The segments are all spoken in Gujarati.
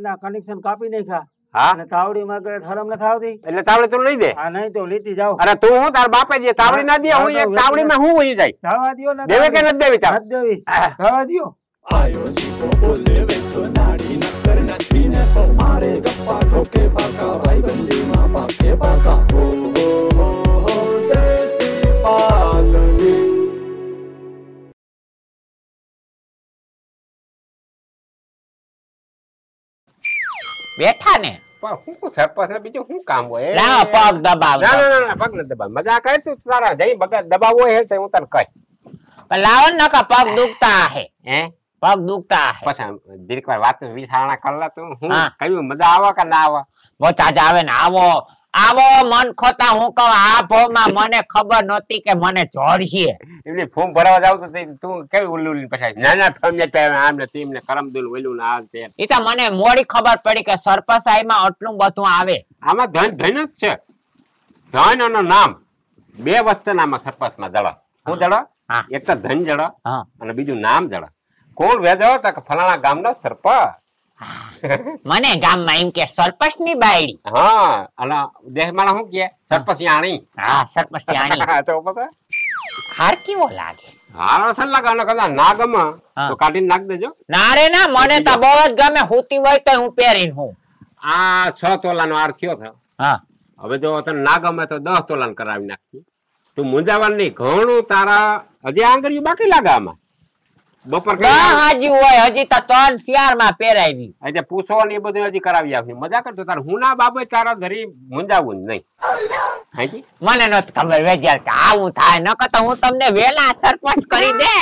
ના કનેક્શન કાપી નાખ્યા હા અને તાવડી માં હરમ ન થાવતી એટલે તાવડી તું લઈ દે આ નહીં તો લીટી જાવ અરે તું હું તાર બાપે જે તાવડી ના દે હું એક તાવડી માં હું વહી જાય થવા દ્યો ને દેવે કે નથી દેવી તાવ નથી દેવી થવા દ્યો આયો જીવો બોલે વેચો નાડી નકર નથી ને તો મારે ગપ્પા ઠોકે પાકા ભાઈ બંધીમાં પાકે પાકા હો દેસી પાલવી બેઠા ને પણ હું કો સરપંચ ને બીજું શું કામ હોય લાવો પગ દબાવ ના ના ના પગ ન દબાવ મજા કર તું તારા જઈ બગા દબાવો હે તો હું તને કહી લાવો ને નકા પગ દુખતા હે હે પગ દુખતા હે પછી દીર્ઘ વાર વાત વિચારણા કરલા તું હું હા. કયું મજા આવે કે ના આવે બહુ ચાચા આવે ને આવો આવો મન ખોતા હું કહું આ ભોમાં મને ખબર નહોતી કે મને જોડશે એમની ફોર્મ ભરવા જાવ તો તું કેવી ઉલ્લુલી પછી નાના ફોર્મ ને આમ ને તેમ ને કરમદુલ ઓલું ને આ તે ઈ તો મને મોડી ખબર પડી કે સરપંચાઈમાં આટલું બધું આવે આમાં ધન ધન જ છે ધન અને નામ બે વસ્તુનામાં સરપંચમાં જડો હું જડો હા. એક તો ધન જડો હા અને બીજું નામ જડો કોણ વેદો તો કે ફલાણા ગામનો સરપંચ મને ગામમાં એમ કે સરપંચ ની બાયડી હા અને દેશમાં શું કે સરપંચ યાણી હા સરપંચ આણી તો પતા હાર કેવો લાગે હારો સર લાગે અને કદાચ ના ગમે તો કાઢીને નાખ દેજો ના રે ના મને તો બહુ જ ગમે હોતી હોય તો હું પહેરીને હું આ 6 તોલાનો આર થયો છે હા હવે જો તને ના ગમે તો 10 તોલાન કરાવી નાખી તું મુંજાવાનું નહીં ઘણું તારા હજી આંગળીઓ બાકી લાગે આમાં બપોર હાજી હોય હજી તો 3 4 માં પહેરાવી એટલે પૂછો ને એ બધું હજી કરાવી આવશે મજા કરતો તારે હું ના બાબત તારા ઘરે મુંજાવું જ નહીં હાજી મને નથી ખબર વેજલ કે આવું થાય નકર તો હું તમને વેલા સરપંચ કરી દે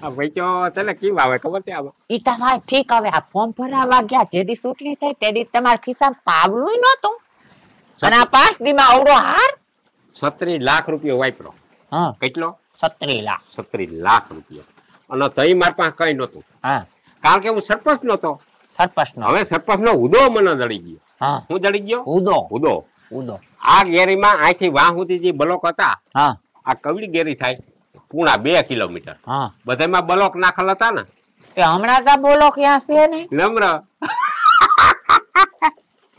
આ ભાઈચો તને કેમ આવે ખબર છે આમાં ઈ તો ભાઈ ઠીક હવે આ ફોર્મ ભરાવા ગયા જેદી ચૂંટણી થઈ તેદી તમારા ખિસ્સામાં પાવલું નહોતું અને આ 5 દીમાં અવડો હાર 36 લાખ રૂપિયા વાપરો હા કેટલો 37 લાખ 36 લાખ રૂપિયા અને તઈ માર પાસે કઈ નતું હા કારણ કે હું સરપંચ નતો સરપંચ નો હવે સરપંચ નો ઉદો મને જડી ગયો હા હું જડી ગયો ઉદો ઉદો ઉદો આ ગેરીમાં અહીંથી વાહ સુધી જે બ્લોક હતા હા આ કવડી ગેરી થાય પૂણા 2 કિલોમીટર હા બધામાં બ્લોક નાખેલ હતા ને તે હમણાં તો બોલો ક્યાં છે ને નમ્ર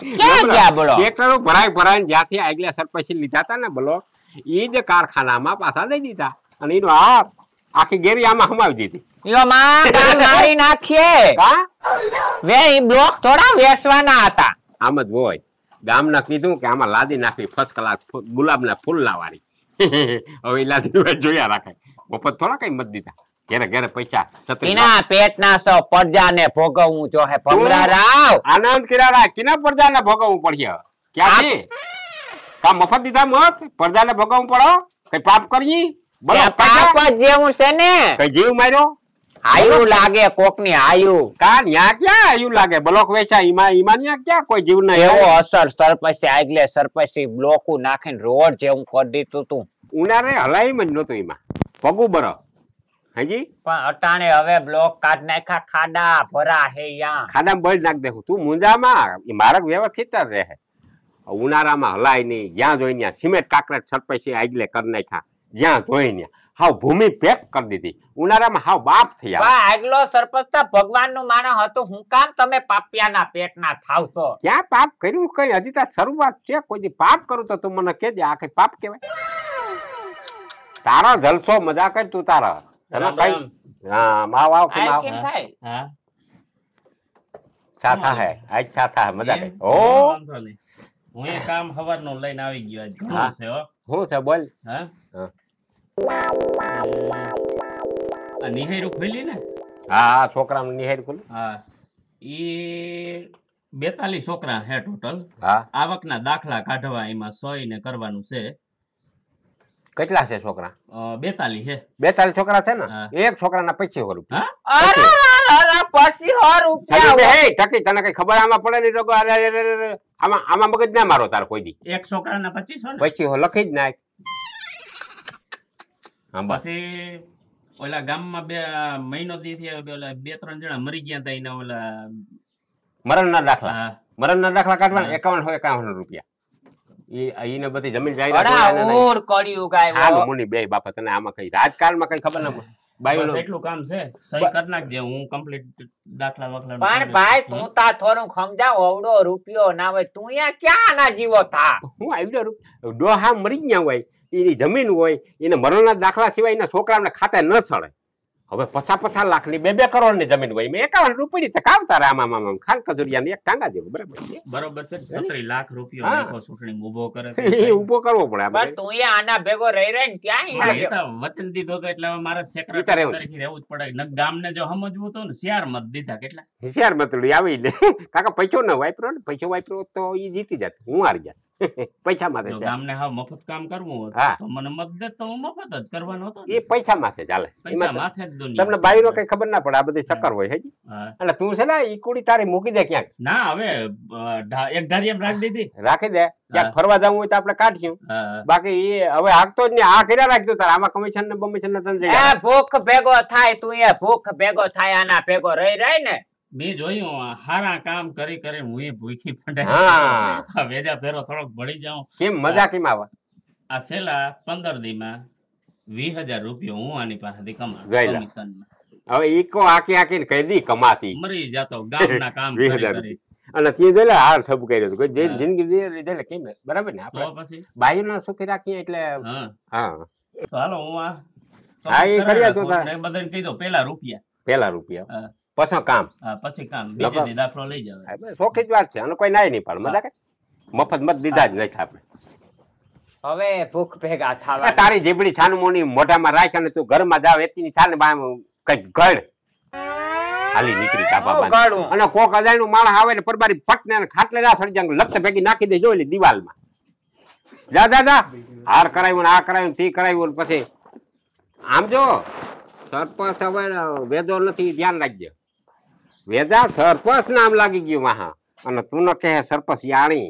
ક્યાં ગયા બોલો ટ્રેક્ટરો ભરાય જ્યાંથી આગલા સરપંચ લીધા હતા ને બ્લોક એ જ કારખાનામાં પાછા દઈ દીધા અને એનો આ આખી ગેરી આમાં હમાવી દીધી યો માં કાન મારી નાખીએ કા વે ઈ બ્લોક થોડા વેચવાના હતા આમ જ હોય ગામના કીધું કે આમાં લાદી નાખવી ફર્સ્ટ ક્લાસ ગુલાબના ફૂલ લાવવાની હવે લાદી જોયા રાખે મફત થોડા કઈ મત દીધા ઘેરે ઘેરે પૈસા કિના પેટના સો પડજાને ભોગવવું જોહે ભમરા રાવ આનંદ કિરાડા કિના પડદાને ભોગવવું પડશે ક્યાંથી કા મફત દીધા મત પડદાને ભોગવવું પડો કઈ પાપ કરી બોલો પાપ જ જેવું છે ને કઈ જીવ માર્યો આયુ લાગે કોકની આયુ કા ન્યા ક્યાં આયુ લાગે બ્લોક વેચા ઈમાં ન્યા ક્યાં કોઈ જીવ ના એવો અસર સરપંચ આગલે સરપંચ બ્લોક નાખીને રોડ જેવું કરી દીધું તું ઉનારે હલાઈ જ નતું એમાં પગુ બરો હાજી પણ અટાણે હવે બ્લોક કાઢ નાખ્યા ખાડા ભરા હે યા ખાડામાં બળ નાખ દેખું તું મુંજામાં એ માર્ગ વ્યવસ્થિત જ રહે ઉનાળામાં હલાય નહીં જ્યાં જોઈ ત્યાં સિમેન્ટ કાકરેટ સરપંચ આગલે કરી નાખ્યા જ્યાં જોઈ ત્યાં હાવ ભૂમિ પેક કરી દીધી ઉનાળામાં હાવ બાપ થયા આગલો સરપંચ તો ભગવાન નું માણસ હતું હું કામ તમે પાપિયાના પેટના થાવશો ક્યાં પાપ કર્યું કઈ હજી તો શરૂઆત છે કોઈ દી પાપ કરું તો તું મને કહેજે આ કઈ પાપ કહેવાય તારો જલસો મજા કર તું તારા તને કઈ હા માવ આવ કે માવ હા છાથા હે આજ છાથા હે મજા કર ઓ હું એ કામ હવારનો લઈને આવી ગયો આજ ઘણું છે હો હું છે બોલ હા આ નિહાયરું ખોલી ને હા છોકરાનું નિહાર ખોલ હા ઈ 42 છોકરા હે ટોટલ હા આવકના દાખલા કાઢવા એમાં 100 ને કરવાનું છે કેટલા છે છોકરા 42 છે 42 છોકરા છે ને હા. એક છોકરાના 25 રૂપિયા અરે પછી 100 રૂપિયા હે ટકી તને કઈ ખબર આમાં પડે નહીં લોકો આમાં આમાં મગજ ના મારો તાર કોઈ દી એક છોકરાના 25 ને પછી લખી જ નાખ હા બસ પછી ઓલા ગામમાં મહિનો દી થયા ઓલા 2-3 જણા મરી ગયા હતા એના ઓલા મરણના દાખલા હા મરણના દાખલા કાઢવાના 51 રૂપિયા ઈને બધી જમીન બડા ઓર કર્યું કાય હાલ મુની બે બાપા તને આમાં કઈ રાજકારણમાં કઈ ખબર ના બાયુનો બસ એટલું કામ છે સહી કરી નાખજે હું કમ્પ્લીટ દાખલા વાખલા પણ ભાઈ તું તા થોડું સમજાવ અવડો રૂપિયો ના હોય તું અહીંયા ક્યાં ના જીવો થા હું આવ્યો ડોહા મરી ગયા હોય એની જમીન હોય એને મરણના દાખલા સિવાય એના છોકરાને ખાતે ન ચડે હવે 50 લાખની 2 કરોડની જમીન હોય મેં 51 રૂપિયાની તકાવતા આમાં ખાન કજુરિયાની એક ટાંગા જેવું બરાબર છે બરોબર છે 17 લાખ રૂપિયો નાખો ચૂંટણી ઉભો કરે એ ઊભો કરવો પડે પણ તું અહીંયા આના ભેગો રહી રહીને ક્યાં વચન દીધો તો એટલે મારે સેક્રેટરી તરીકે રહેવું જ પડે ગામને જો સમજવું હતું ને શેર મત દીધા કેટલા શેર મતડી આવી લે કાકા પૈસો ન વાપરો ને પૈસો વાપરો તો એ જીતી જાત હું હારી જાત પૈસા માટે ગામને હા મફત કામ કરવું હોય હા. તો મને મત દે તો હું મફત જ કરવાનો હતો એ પૈસા માટે ચાલે પૈસા માથે જ દુનિયા તમને બાઈનો કઈ ખબર ના પડે આ બધી ચક્કર હોય હેજી હા. એટલે તું છે ને ઈ કુડી તારી મૂકી દે ક્યાંક ના હવે એક ધારી એમ રાખી દીધી રાખી દે ક્યાંક ફરવા જવું હોય તો આપણે કાઢ્યું હા. બાકી એ હવે હાકતો જ નહીં આ કર્યા રાખજો તારે આમાં કમિશન ને બમિશન ને તને એ ભૂખ ભેગો થાય તું એ ભૂખ ભેગો થાય આના ભેગો રહી ને મેં જોયું હારા કામ કરી કરી હું એ ભૂખી પડે હા. વેજા ફેરો થોડોક ભળી જાઉં કેમ મજા કેમ આવે આ છેલ્લા 15 દીમાં 20,000 રૂપિયા હું આની પાસેથી કમાતો ગયેલા. કમિશનમાં હવે ઈકો આકી આકીને કઈ દી કમાતી મરી જાતો ગામના કામ 20,000 કરી કરી અને તે જોઈ લે હાર સબ કર્યો કોઈ જે જિંદગી જીવી લીધે એટલે કેમ બરાબર ને તો આપણે પછી બાયુના સુખી રાખીએ એટલે હા હા તો હાલો હું આ હા, એ કર્યા તો તાર. બધાને કહી દો પેલા રૂપિયા પેલા રૂપિયા હા. પછી કામ હા, પછી કામ બીજે દી દાખલો લઈ જાવ હા, બસ સોખી જ વાત છે અને કોઈ નાય નહીં પાડે મજા કે મફત મત દીધા જ નહીં આપણે હવે ભૂખ ભેગા આ થવા તારી જીબડી છાનમોની મોઢામાં રાખ અને તું ઘરમાં જાવ એતીની છાને કઈક ગળ હાલી નીકળી ચાપા બાંધી. ગાડું અને કોક અજાણ્યું માણસ આવે ને પરબારી ફટને ખાટલે ના સડી જાય લક્ષ ભેગી નાખી દે જોઈ લે દિવાલમાં જા દાદા હાર કરાવ્યું ને આ કરાવ્યું ને તે કરાવ્યું ને પછી આમ જો સરપંચ હવે વેદો નથી ધ્યાન રાખજે વેદા સરપંચ નામ લાગી ગયું વાહા અને તું ન કહે સરપંચ યાણી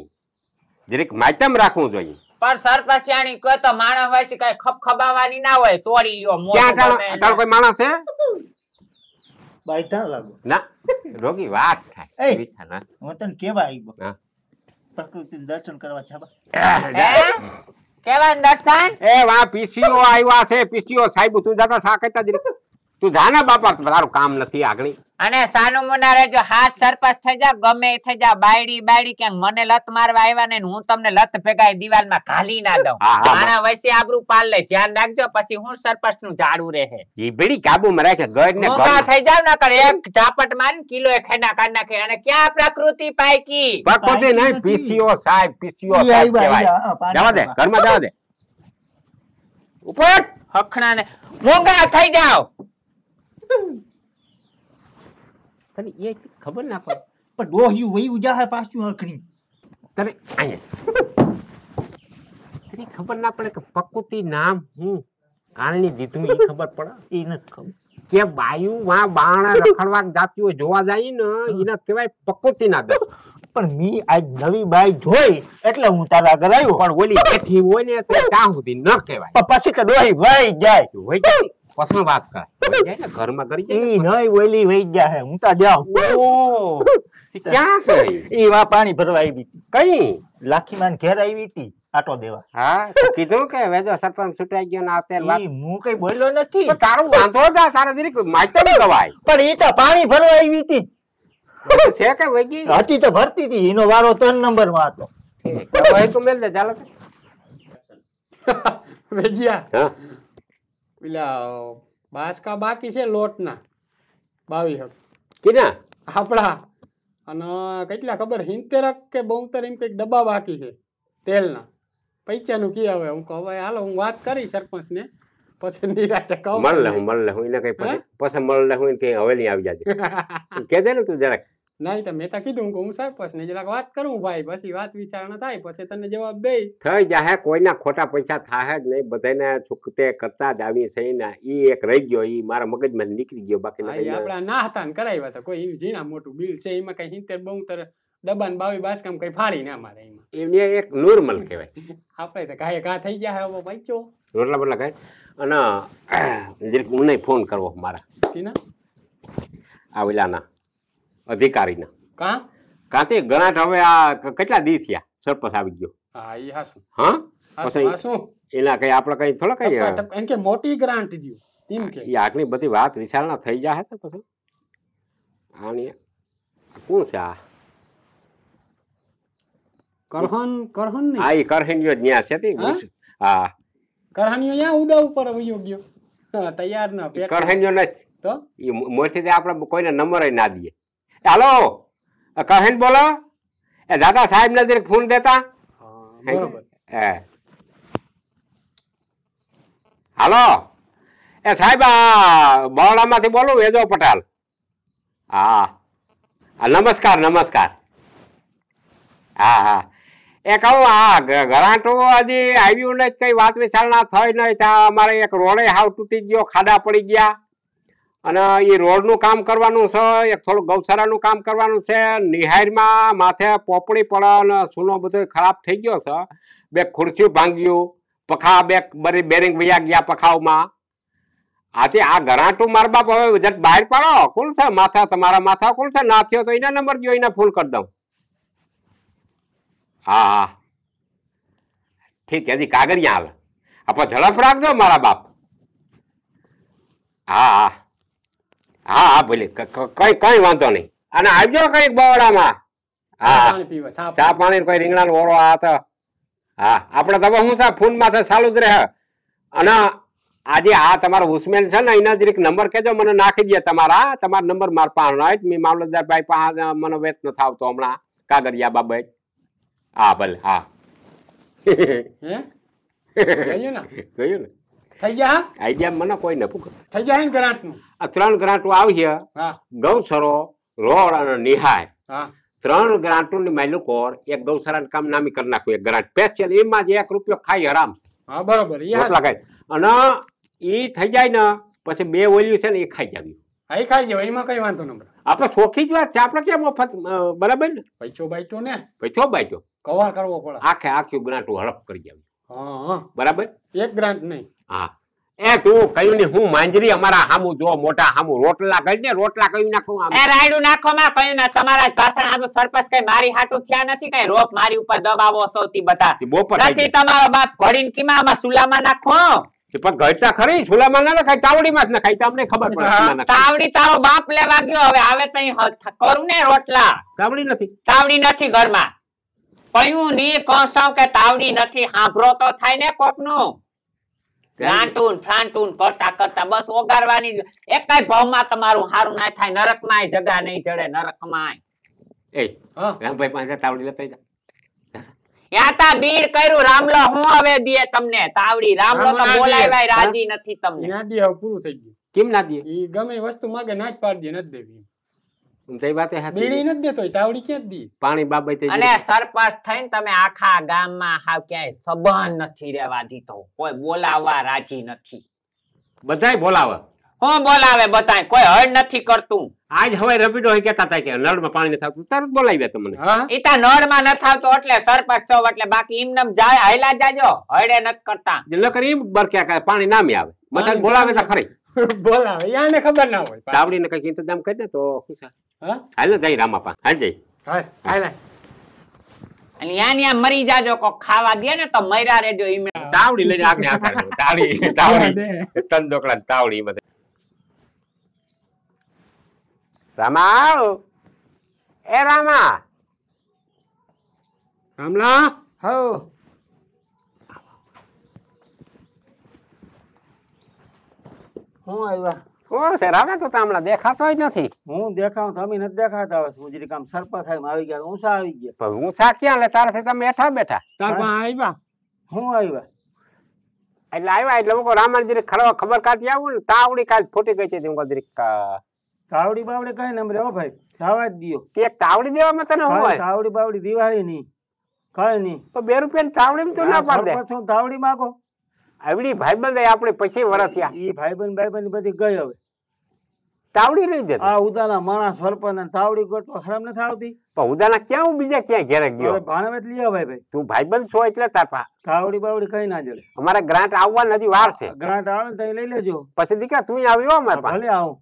જરીક માધ્યમ રાખવું જોઈએ પણ સરપંચિયાણી કોઈ તો માણસ હોય છે કઈ ખબખબાવાની ના હોય તોડી લ્યો મોઢું ક્યાં ગમે અટાળ કોઈ માણસ છે બાયધા લાગો ના રોગી વાત થાય એ. વિચાર ના. હું તને કેવા આવ્યો હા. પ્રકૃતિ દર્શન કરવા છાબા હે? કેવા દર્શન એ વા પીસીઓ આવ્યા છે પીસીઓ સાહેબ તું જાતા સા કહેતા જરીક તું જા ને બાપા તારું કામ નથી આગળ અને સાનું મુના રહેજો હાથ સરપંચ થઈ જા ગમે એ થઈ જા બાયડી ક્યાંક મને લત મારવા આવ્યા ને હું તમને લત ભેગા દિવાલમાં ઘાલી ના દઉં હા, હા. આના વચ્ચે આબરૂ પાલ લે ધ્યાન રાખજો પછી હું સરપંચ નું ઝાડુ રહે જીબડી કાબુમાં રાખે ગઢ ને મોંઘા થઈ જાવ ના કરે એક ઝાપટ મારી કિલો એ ખેડા કાઢ નાખે અને ક્યાં પ્રકૃતિ પાયકી પ્રકૃતિ નહીં પીસીઓ સાહેબ પીસીઓ ઈ સાહેબ આવ્યા, કહેવાય. હા, પાણી જવા દે પીવા. ઘરમાં જવા દે ઉપર હખણા ને મોંઘા થઈ જાવ તને એ ખબર ના પડે પણ ડોહ્યું વયું જાહે પાછું અખણી તને અહીંયા તને ખબર ના પડે કે પ્રકૃતિ નામ હું કારણે દીધું એ ખબર પડે એ નથી ખબર કે બાયુ માં બાણા રખડવા જાતીઓ જોવા જાય ને એને કહેવાય પ્રકૃતિ ના દસ પણ મી આજ નવી બાઈ જોઈ એટલે હું તારા આગળ આવ્યો પણ ઓલી બેઠી હોય ને તે ત્યાં સુધી ન કહેવાય પણ પછી તો ડોહી વહી જાય હોય જાય પછી વાત કરે હોય જાય ને ઘરમાં કરી જાય ઈ નહીં ઓલી વહી જાહે હું તા જાઉં ઓ ક્યાં છે ઈ વા પાણી ભરવા આવી હતી કઈ લાખીમાન ઘેર આવી હતી આટો દેવા હા તો કીધું કે વેજો સરપંચ છૂટાઈ ગયો ને અત્યારે વાત ઈ હું કઈ બોલ્યો નથી તો તારું વાંધો હતા તારા જરીક માહિતી ગવાય પણ ઈ તો પાણી ભરવા આવી હતી છે કે વગી હતી તો ભરતી હતી એનો વારો 3 નંબર માં હતો હવે તું મેલ દે ચાલો વેજિયા હા પેલા બાસકા બાકી છે લોટના 22 કીના આપણા અને કેટલા ખબર 70 કે 72 એમ કંઈક ડબ્બા બાકી છે તેલના પૈસાનું કી આવે હું કહું હવે હાલો હું વાત કરી સરપંચ ને પછી નિરાતે કહું મળ લે હું એને કઈ પછી મળ લે હું કે હવેલી આવી જાજે કે દે ને તું જરાક નહીં તો મેં તો કીધું કે હું સરપંચ ને જરાક વાત કરું ભાઈ પછી વાત વિચારણા થાય પછી તને જવાબ દે થઈ જાહે કોઈના ખોટા પૈસા થાય જ નહીં બધાને છૂકતે કરતા જ આવી છે ને ઈ એક રહી ગયો ઈ મારા મગજમાં નીકળી ગયો બાકી આપડા ના હતા ને કરાવ્યા હતા કોઈ એનું ઝીણા મોટું બિલ છે એમાં કઈ 70 72 ડબ્બા ને 22 બાસકામ કઈ ફાડી ના મારે એમાં એમને એક નોર્મલ કહેવાય આપણે તો કાંઈ ઘા થઈ ગયા હવે પૈસો રોટલા બોટલા ખાય અને જરીક મને ફોન કરવો મારા ટીના આ ઓલાના અધિકારીના કાં કાંતે ગણાટ હવે આ કેટલા દી થયા સરપંચ આવી ગયો હા ઈ હાસું હા હાસું પછી હાસું એના કઈ આપણે કઈ થોડા કઈ એમ કે મોટી ગ્રાન્ટ દ્યું તેમ કે એ આગની બધી વાત વિચારણા થઈ જાય તો પછી આની કોણ છે આ કરહન નહીં આ ઈ કરહીન્યો જ ન્યા છે તે હા? હા કરહાનીઓ ત્યાં ઉદા ઉપર વયો ગયો હા, તૈયાર ના પેટ કરહીન્યો નથી તો એ મોરથી આપણે કોઈને નંબર ના દઈએ હાલો કહીન બોલો એ દાદા સાહેબ ને જરીક ફોન દેતા બરોબર હે હાલો એ સાહેબ આ બરોડામાંથી બોલું વેજો પટેલ હા નમસ્કાર નમસ્કાર હા હા એ કહું આ ગરાંટું હજી આવ્યું નહીં કઈ વાત વિચારણા થઈ નહીં ત્યાં અમારે એક રોડે હાવ તૂટી ગયો ખાડા પડી ગયા અને એ રોડનું કામ કરવાનું છે એક થોડું ગૌશાળાનું કામ કરવાનું છે નિહારમાં માથે પોપડી પડે અને સૂનો બધો ખરાબ થઈ ગયો છે બે ખુરશી ભાંગ્યું પખા બે બરી બેરિંગ વયા ગયા પખાવમાં આથી આ ગરાંટું મારા બાપ હવે જટ બહાર પાડો કોણ છે માથા તમારા માથા કોણ છે ના થયો તો એના નંબર દો એને ફોન કરી દઉં હા હા ઠીક હજી કાગળિયા હાલ આપણે ઝડપ રાખજો મારા બાપ હા હા હા હા ભલે કઈ કઈ વાંધો નહીં અને આવજો કઈક બવડામાં હા પાણી પીવા ચા પાણી કોઈ રીંગણાનો ઓળો આ તો હા આપણે તમે શું છે ફોન માં ચાલુ જ રહે અને આજે આ તમારો હુસમેન છે ને એના જરીક નંબર કહેજો મને નાખી દે તમારા નંબર મારા પાસે હોય મેં મામલતદાર ભાઈ પાસે મને વેચ ન થાવતો હમણાં કાગળિયા બાબત હા ભલે હા હે ગયું ને ગયું ને થઈ ગયા આઈડિયા મને કોઈ ન પૂછો થઈ ગયા ને ગ્રાન્ટ નું આ 3 ગ્રાન્ટો આવી છે હા ગૌસરો રોડ અને નિહાય હા 3 ગ્રાન્ટોની માયલું કોર એક ગૌશાળાનું કામ નામી કરી નાખું એક ગ્રાન્ટ સ્પેશિયલ એમાં જ 1 રૂપિયો ખાઈ હરામ હા બરોબર રોટલા ખાય અને એ થઈ જાય ને પછી 2 ઓલ્યું છે ને એ ખાઈ જાવ્યું હા ખાઈ જાવ એમાં કઈ વાંધો ન આપણે ચોખ્ખી જ વાત છે આપણે કેમ મફત બરાબર ને પૈસો બાઈચો ને ભાઈ છો બાઈજો કવર કરવો પડે આખે આખું ગ્રાન્ટ હડપ કરી જાવ્યું હા હા બરાબર એક ગ્રાન્ટ નહીં હા એ તું કયું ને હું માંજરી અમારા હામું જો મોટા હામું રોટલા કરી દે રોટલા કયું નાખું આમ એ રાયડું નાખો માં કયું ના તમારા ભાષણ આમ સરપંચ કઈ મારી હાટું થયા નથી કઈ રોપ મારી ઉપર દબાવો સૌથી બધા બપોર નથી તમારો બાપ ઘડીને કીમાં આમાં સુલામાં નાખો પણ ઘટતા ખરી છુલામાં ના નખાય તાવડીમાં જ નખાય તમને ખબર પડે ના નખાય. તાવડી તારો બાપ લેવા ગયો હવે આવે તઈ કરું ને રોટલા તાવડી નથી તાવડી નથી ઘરમાં કયું ની કહસાવ કે તાવડી નથી સાંભળો તો થાય ને કોકનું ફ્રાંટુન ફ્રાંટુન કરતા કરતા બસ ઓગારવાની એકાય ભાવમાં તમારું હારું ના થાય નરકમાં જગા નહીં ચડે નરકમાં એ હા રામભાઈ પાસે તાવડી લેતા જા યાતા બીડ કર્યું રામલો હું હવે દે તમને તાવડી રામલો તો રામલો ના બોલાવાય દે. રાજી નથી તમને ના દે હવે પૂરું થઈ ગયું કેમ ના દે ઈ ગમે એ વસ્તુ માગે ના જ પાડી દે નથી દેવી તે વાતે હાચી. બીડી નથી દેતો ઈ તાવડી ક્યાં દી પાણી બાબતે અને સરપંચ થઈને તમે આખા ગામમાં હાવ ક્યાંય સંબંધ નથી રહેવા દીધો કોઈ બોલાવવા રાજી નથી બધાય બોલાવે હું બોલાવે બતાય કોઈ હળ નથી કરતું આજ હવે રબીડો હોય કેતા હતા કે નળમાં પાણી નથી આવતું તરત બોલાવી તમને હા ઈતા નળમાં ન થાવતો એટલે સરપંચ છો એટલે બાકી એમને જાય હાયલા જાજો હળે નથી કરતા નકર એમ બરક્યા કરે પાણી નામી આવે બધાને બોલાવે તો ખરી બોલાવે યાને ખબર ના હોય તાવડી ને કઈક ઇંતજામ કરી દે તો ખુશ હા હાલ ને જઈ રામાપા હાલ જઈ હાય હાય અને યા મરી જાજો કોક ખાવા દે ને તો મર્યા રેજો ઈમે તાવડી લઈને આગળ આખા તાવડી તાવડી તન ડોકડા તાવડી બધે રામા એ રામા રામલા હો હું આવ્યા કોણ છે રામા તો હમણાં દેખાતો જ નથી હું દેખાવ તમે નથી દેખાતા હવે હું જરી કામ સરપંચ સાહેબ આવી ગયા ઊંચા આવી ગયા પણ હું સા ક્યાં લે તારાથી તમે બેઠા બેઠા તાર પાસે આવ્યા હું આવ્યા એટલે આવ્યા એટલે હું રામાન જરી ખબર કાઢી આવું ને તાવડી કાલ ફૂટી ગઈ છે હું જરીક તાવડી બાવડી કઈ નંબરે હો ભાઈ જવા જ દિયો કે તાવડી દેવામાં તને હું હોય તાવડી બાવડી દિવાળી ની કઈ નહીં તો 2 રૂપિયા તાવડી તું ના પાડ દે સરપંચ હું તાવડી માંગો આવડી ભાઈબંધ આપણે પછી વરસ થયા ઈ ભાઈબંધ બધી ગઈ હવે તાવડી લઈ દે આ ઉદાના માણસ સરપંચ ને તાવડી ગોતવા ખરાબ નથી આવતી પણ ઉદાના ક્યાં હું બીજા ક્યાં ઘેરે ગયો હવે ભાણવે જ લઈ આવાય ભાઈ તું ભાઈબંધ છો એટલે તાર પા તાવડી બાવડી કઈ ના જડે અમારા ગ્રાન્ટ આવવાની હજી વાર છે ગ્રાન્ટ આવે ને તો લઈ લેજો પછી દીકરા તું આવ્યો અમારા પાસે ભલે આવું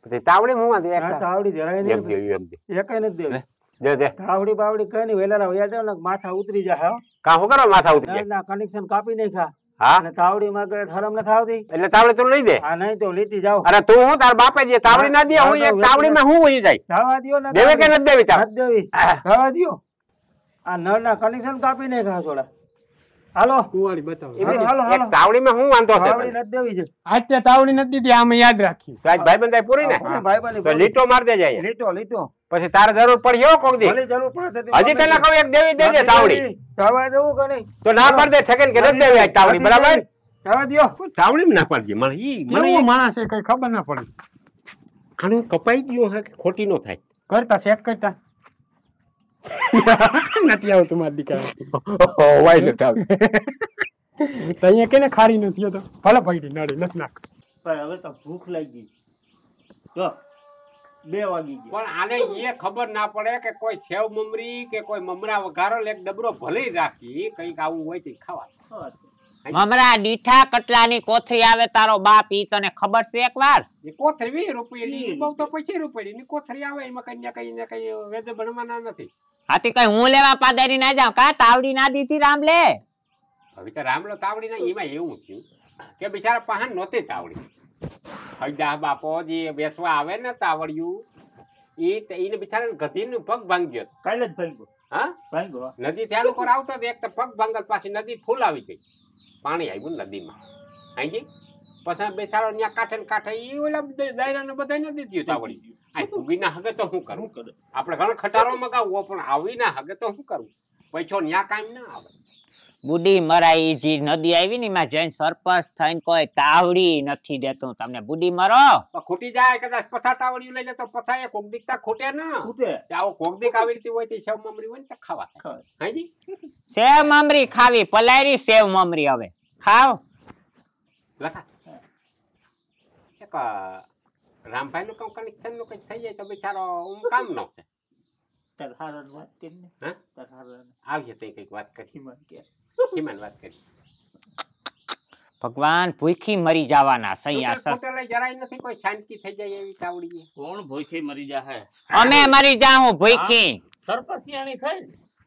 પછી તાવડી હું વાંધો આ તાવડી જરાય એમ નહીં દે એમ દે એકાઈ નથી દેવી દે દે તાવડી બાવડી કઈ નહીં વેલા વયા જાવ ને માથા ઉતરી જાય કાં શું કરો માથા ઉતરી ના કનેક્શન કાપી નાખ્યા હા અને તાવડી માંગે હરમ ન થાવતી એટલે તાવડી તું લઈ દે. આ નહીં તો લીટી જાઓ અરે તું હું તાર બાપે જે તાવડી ના દે હું એક તાવડીમાં હું વહી જાય જવા દ્યો ને દેવે કે નથી દેવી તાર નથી દેવી જવા દ્યો આ નળના કનેક્શન કાપી નાખ્યા છોડા હાલો કુવાડી બતાવો હાલો હાલો એક તાવડીમાં હું વાંધો છે તાવડી નથી દેવી છે આજે તાવડી નથી દીધી આમે યાદ રાખી તો આજ ભાઈબંધ પૂરી ને ભાઈ તો લીટો માર દેજે અહીંયા. લીટો લીટો પછી તારે જરૂર પડી હો કોક દી ભલે જરૂર પડે તો હજી તને કહું એક દેવી દેજે તાવડી જવા દેવું કે નહીં તો ના પાડ દે ઠેકેન કે નથી દેવી આજ તાવડી બરાબર જવા દ્યો તાવડી ના પાડજે મને ઈ મને કેવો માણસ છે કઈ ખબર ના પડી આનું કપાઈ ગયો હે કે ખોટી નો થાય કરતા ચેક કરતા નથી આવતું મારા દીકરા વાય નથી આવતું. તો અહીંયા કેને ખારી નથી તો ભલે પડી નડી નથી નાખ પણ હવે તો ભૂખ લાગી જો 2 વાગી ગયા પણ આને એ ખબર ના પડે કે કોઈ છેવ મમરી કે કોઈ મમરા વઘારો એક ડબરો ભલે રાખી કઈક આવું હોય તો ખાવા મમરા દીઠા કટલાની કોથરી આવે તારો બાપ ઈ તને ખબર છે એકવાર એ કોથરી 20 રૂપિયાની બહુ તો 25 રૂપિયાની કોથરી આવે એમાં કઈ ને કઈ વેદ બનવાના નથી. હાથી કઈ હું લેવા પાદારી ના જાઉં કા તાવડી ના દીધી રામલે હવે તો રામલો તાવડી ના એમાં એવું થયું કે બિચારા પહાણ નહોતી તાવડી હૈદા બાપો જે વેચવા આવે ને તાવડિયું એને બિચારાને ગધીનો પગ ભાંગ્યો કાલે જ ભાગ્યો હા ભાગ્યો નદી ત્યાં લોકો આવતો એક તો પગ ભાંગલ પાછી નદી ફૂલ આવી ગઈ પાણી આવ્યું નદીમાં હાજી પછી બેચારો ત્યાં કાંઠે ને કાંઠે એ ઓલા દાયરાને બધા નથી દીધું તાવડી આ ભૂગી ના હગે તો શું કરવું આપણે ઘણો ખટારો મગાવવો પણ આવી ના હગે તો શું કરવું પૈસો ન્યા કામ ના આવે બુડી મરાઈ જે નદી આવી ને એમાં જઈને સરપંચ થઈને કોઈ તાવડી નથી દેતું તમને બુડી મરો તો ખૂટી જાય કદાચ પછા તાવડિયું લઈ લે તો પછા એ કોક દીકતા ખૂટે ના ખૂટે આવો કોક દીક આવી રીતે હોય તો સેવ મમરી હોય ને તો ખાવા હાજી સેવ મમરી ખાવી પલાયરી સેવ મમરી હવે ખાવ લખા એક રામભાઈ નું કનેક્શન નું કઈ થઈ જાય તો બિચારો કામ નો છે તાર હારણ વાત કરીને હા તાર હારણ આવજે તો કઈક વાત કરી હિમન કે હિમાન વાત કરી ભગવાન ભૂખી મરી જવાના સહી આ સર હોટેલે જરાય નથી કોઈ શાંતિ થઈ જાય એવી તાવડી કોણ ભૂખી મરી જાહે અમે મરી જાઉં ભૂખી સરપસિયાણી થઈ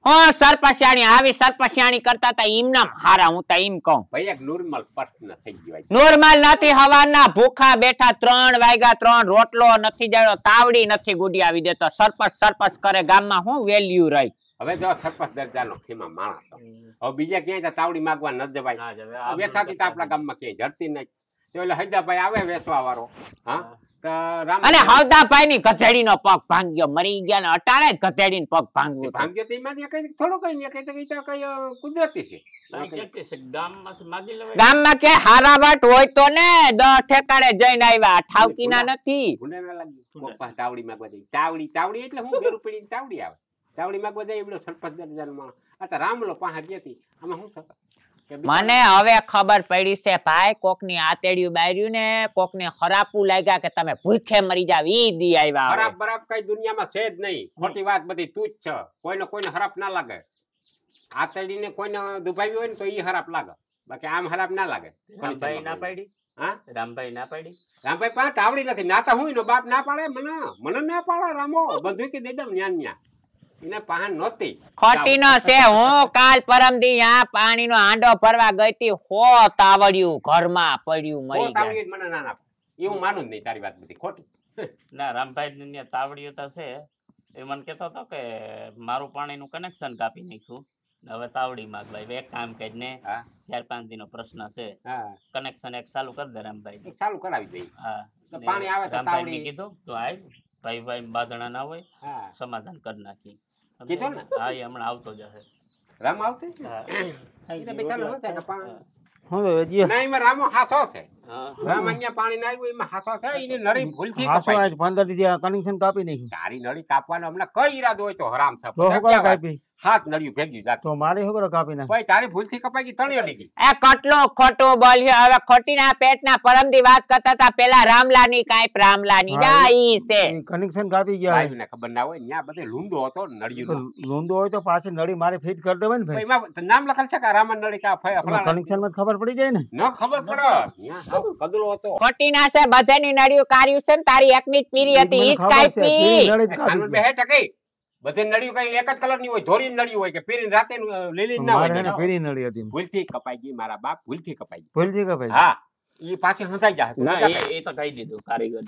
હો સરપસિયાણી આવી સરપસિયાણી કરતા તા ઈમના હારા હું તો ઈમ કહું ભાઈ એક નોર્મલ પ્રશ્ન થઈ ગયો નોર્મલ નથી હવાના ભૂખા બેઠા 3 વાગ્યા 3 રોટલો નથી જડ્યો તાવડી નથી ગુડી આવી દેતો સરપસ કરે ગામમાં હું વેલ્યુ રહી હવે જો સરપંચ દરજાનો ખીમા માણસ હવે બીજા ક્યાંય તાવડી માંગવા ન જવાય વેચાતી તો આપણા ગામમાં ક્યાંય જડતી નહીં તો એટલે હૈદાભાઈ આવે વેચવા વાળો હા તો રામ અને હવદાભાઈ ની ગધેડીનો પગ ભાંગ્યો મરી ગયા ને અટાણે ગધેડી પગ ભાંગવું ભાંગ્યો તો એમાં કઈ થોડું કઈ ને કઈ કઈ કુદરતી છે ગામમાં કે હારાવટ હોય તો ને 10 ઠેકાણે જઈને આવ્યા ઠાવકીના નથી ગુંડા ના લાગી તાવડી માંગવા જાય તાવડી એટલે હું ઘેરું પડીને તાવડી આવે તાવડી માંગવા જાય એવડો સરપંચ દરજાનો માણસ આ તો રામલો પાસે જતી આમાં શું થતું મને હવે ખબર પડી છે ભાઈ કોકની આતેડિયું બાર્યું ને કોકને ખરાપું લાગ્યા કે તમે ભૂખે મરી જાવ ઈ દી આવ્યા ખરાબ બરાબ કઈ દુનિયામાં છે જ નહીં ખોટી વાત બધી તું જ છે કોઈને ખરાબ ના લાગે આતેડીને કોઈને દુભાવી હોય ને તો ઈ ખરાબ લાગે બાકી આમ ખરાબ ના લાગે રામભાઈ ના પાડી હા રામભાઈ ના પાડી રામભાઈ પાસે તાવડી નથી નાતા હું એનો બાપ ના પાડે મને ના પાડે રામો બંધુકી દઈ દઉં ન્યા એને પાહન નહોતી ખોટી નો છે હું કાલ પરમદી આ પાણીનો હાંડો ભરવા ગઈ હતી હો તાવડિયું ઘરમાં પડ્યું મરી ગયા તાવડી મને ના ના એવું માનું જ નહીં તારી વાત બધી ખોટી ના રામભાઈ ની તાવડીઓ તો છે એ મને કહેતો હતો કે મારું પાણીનું કનેક્શન કાપી નાખ્યું હવે તાવડી માંગવા એક કામ કે ને 4-5 દિનનો પ્રશ્ન છે કનેક્શન એક ચાલુ કરી દે રામભાઈ ચાલુ કરાવી દઈ હા તો પાણી આવે તો તાવડી કીધું તો આય ભાઈ બાદણા ના હોય સમાધાન કરી નાખી કીધું ને હા એ હમણાં આવતો જ હશે રામ આવતો છે એટલે બેચારો શું થાય કે પાણી હવે વેજી ના એમાં રામો હાસો છે રામ અહીંયા પાણી ના આવ્યું એમાં હાસો છે એને નળી ભૂલથી હાસો કપાઈ આજ 15 દી આ કનેક્શન કાપી નાખ્યું તારી નળી કાપવાનો હમણાં કઈ ઈરાદો હોય તો હરામ તો હું કોણ કાપી હાથ નળિયું ભેગી જાત તો મારે શું કરો કાપી નાખ ભાઈ તારી ભૂલથી કપાઈ ગઈ તણી અડી ગઈ એ કેટલું ખોટું બોલ્યો હવે ખોટીના પેટના પરમદી વાત કરતા હતા પેલા રામલાની કાઈ રામલાની જા ઈ છે કનેક્શન કાપી ગયા ભાઈને ખબર ના હોય ન્યા બધે લૂંડો હતો નળિયું લોંદો હોય તો પાછી નળી મારે ફિટ કરી દેવાય ને ભાઈ એમાં નામ લખેલ છે કે રામન નળી કા ફળા કનેક્શન માં ખબર પડી જાય ને ન ખબર પડે ન્યા સાવ કદલો હતો ખોટીના છે બધાની નડિયું કાર્યું છે ને તારી એકની જ પીરી હતી ઈ જ કાપી આનું બે ટકે બધી નળીઓ કઈ એક જ કલર ની હોય, ધોરી નળી હોય કે પીરી રાતે લીલી ના મારે હોય. એને પેરી નળી હતી ભૂલથી કપાઈ ગઈ મારા બાપ, ભૂલથી કપાઈ ગઈ. ભૂલથી કે ભાઈ હા ઈ પાછી હંધાઈ જાય. ના એ તો કહી દીધું કારીગર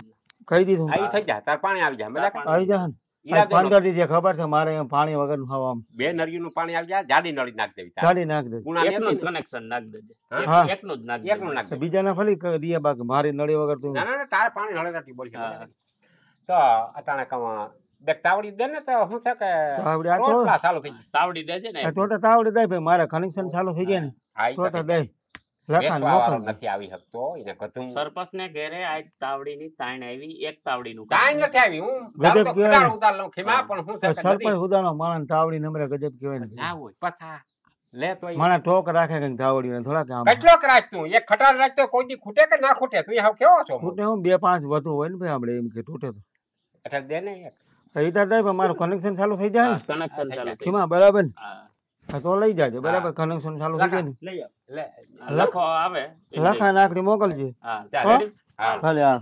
કહી દીધું આ ઈ થઈ જાય તાર પાણી આવી જાય. મજા કરે. આવી જા ઈરાદો ન- 15 દી ખબર છે મારે એમ પાણી વગર નું આમ બે નળીઓનું પાણી આવી જાય, જાડી નળી નાખ દેવી તાર. ચાલી નાખ દે કુણાની એકનું હતી જ ને? કનેક્શન નાખ દેજે હા. એકનું જ નાખ એકનું નાખ તો દે. બીજાના ફલી દીએ બાકી મારી નળી વગર તું ના ના ના, તારે પાણી હળે નથી બોલશે. હા. તો અટાણે કમાં બે તાવડી દે ને તો શું છે કે તાવડી આ તો- રોટલા ચાલુ થઈ જાય. તાવડી દેજે ને તો તાવડી દે ભાઈ મારે કનેક્શન ચાલુ થઈ જાય ને હા, ઈ તો તો દે લખાણ વેચવા વાળો મોકલ નથી આવી શકતો. એને કથું સરપંચ ને ઘેરે આજ તાવડીની તાણ આવી એક તાવડીનું કાંઈ નથી આવી. હું ગજબ જાઉં તો કહેવાય. ખુદારો ઉતાર લઉં ખીમા, પણ શું છે કે સરપંચ નથી. હુદાનો માણસ તાવડી નંબરે ગજબ કહેવાય ને ના હોય પથા લે તો ઈ. માણા ટોક રાખે કઈક તાવડી ને થોડાક આમ કેટલોક રાખ તું, એક ખટાર રાખ તો કોઈ દી ખૂટે કે ના ખૂટે? તું હાવ કેવો છો? તૂટે હું 2-5 વધુ હોય ને ભાઈ આપણે એમ કે તૂટે તો એટલે દે ને એક. એ તો દે પણ મારું કનેક્શન ચાલુ થઈ જાય ને કનેક્શન ચાલુ થઈ ખીમા બરાબર ને હા. હા, તો લઈ જાજે બરાબર કનેક્શન ચાલુ થઈ જાય ને લઈ આવ. લે લખો આવે લખાણ આખરી મોકલજે હા ચાલ, હા? ready? હા. ભલે હા